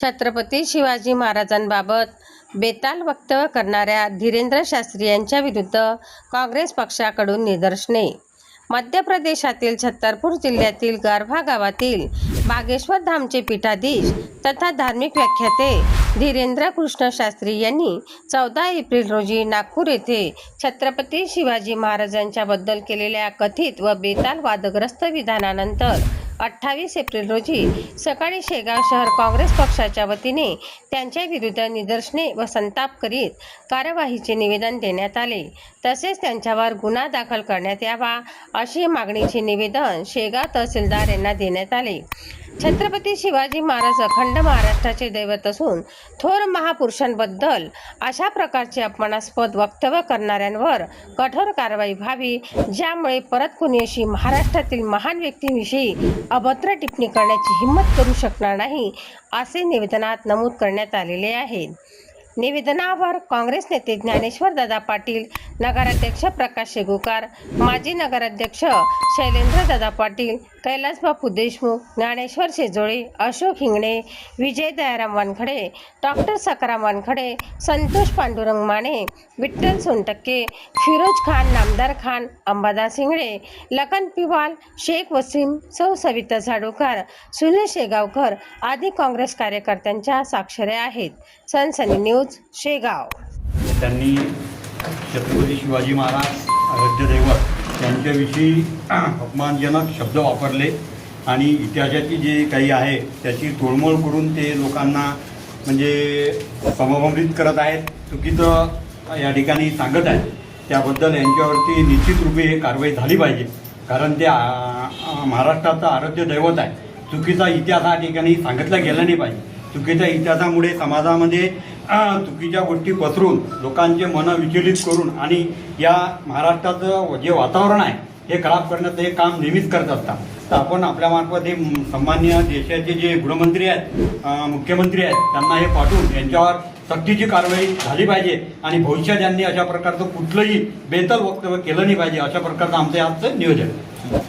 छत्रपती शिवाजी महाराजांबाबत बेताल वक्तव्य करणाऱ्या धीरेंद्र शास्त्री यांच्या विरुद्ध काँग्रेस पक्षाकडून निदर्शने। मध्य प्रदेशातील छतरपूर जिल्ह्यातील गारभा गावातील बागेश्वर धामचे पीठाधीश तथा धार्मिक व्याख्याते धीरेंद्र कृष्ण शास्त्री यांनी 14 एप्रिल रोजी नागपूर येथे छत्रपती शिवाजी महाराजांच्या बद्दल केलेल्या कथित व बेताल वादग्रस्त विधानानंतर 28 एप्रिल रोजी सकाळी शेगाव शहर काँग्रेस पक्षाच्या वतीने त्यांच्या विरुद्ध निदर्शने व संताप करीत कार्यवाहीचे निवेदन देण्यात आले। तसेच त्यांच्यावर गुन्हा दाखल करण्यात यावा अशी मागणीचे निवेदन शेगाव तहसीलदार यांना देण्यात आले। छत्रपती शिवाजी महाराज अखंड महाराष्ट्राचे दैवत असून थोर महापुरुषांबद्दल अशा प्रकारचे अपमानास्पद वक्तव्य करणाऱ्यांवर कठोर कारवाई व्हावी, ज्यामुळे परत कोणी अशी महाराष्ट्रातील महान व्यक्तींविषयी अभद्र टिप्पणी करण्याची हिंमत करू शकणार नाही, असे निवेदनात नमूद करण्यात आलेले आहे। निवेदनावर काँग्रेस नेते ज्ञानेश्वर दादा पाटील, नगराध्यक्ष प्रकाश शेगुकार, माजी नगराध्यक्ष शैलेंद्र दादा पाटील, कैलास बापू देशमुख, ज्ञानेश्वर शेजोळे, अशोक हिंगणे, विजय दयाराम वानखडे, डॉक्टर सकाराम वानखडे, संतोष पांडुरंग माने, विठ्ठल सोनटक्के, फिरोज खान, नामदार खान, अंबादास हिंगणे, लखन पिवाल, शेख वसीम, सौ सविता झाडूकर, सुनील शेगावकर आदी काँग्रेस कार्यकर्त्यांच्या स्वाक्षऱ्या आहेत। सनसनी न्यूज शेगाव। त्यांनी छत्रपती शिवाजी महाराज आराध्य दैवत यांच्याविषयी अपमानजनक शब्द वापरले आणि इतिहासाची जे काही आहे त्याची तोडमोड करून ते लोकांना म्हणजे समभ्रमित करत आहेत, चुकीचं या ठिकाणी सांगत आहेत। त्याबद्दल यांच्यावरती निश्चित रूपे कारवाई झाली पाहिजे, कारण ते महाराष्ट्राचं आराध्य दैवत आहे। चुकीचा इतिहास या ठिकाणी सांगितला गेला नाही पाहिजे। चुकीच्या इतिहासामुळे समाजामध्ये चुकीच्या गोष्टी पसरून लोकांचे मनं विचलित करून आणि या महाराष्ट्राचं जे वातावरण आहे हे खराब करण्याचं हे काम नेहमीच करत असतात। तर आपण आपल्यामार्फत हे सन्मान्य देशाचे जे गृहमंत्री आहेत, मुख्यमंत्री आहेत, त्यांना हे पाठवून यांच्यावर सक्तीची कारवाई झाली पाहिजे आणि भविष्यात यांनी अशा प्रकारचं कुठलंही बेताल वक्तव्य केलं नाही पाहिजे, अशा प्रकारचं आमचं आजचं नियोजन आहे।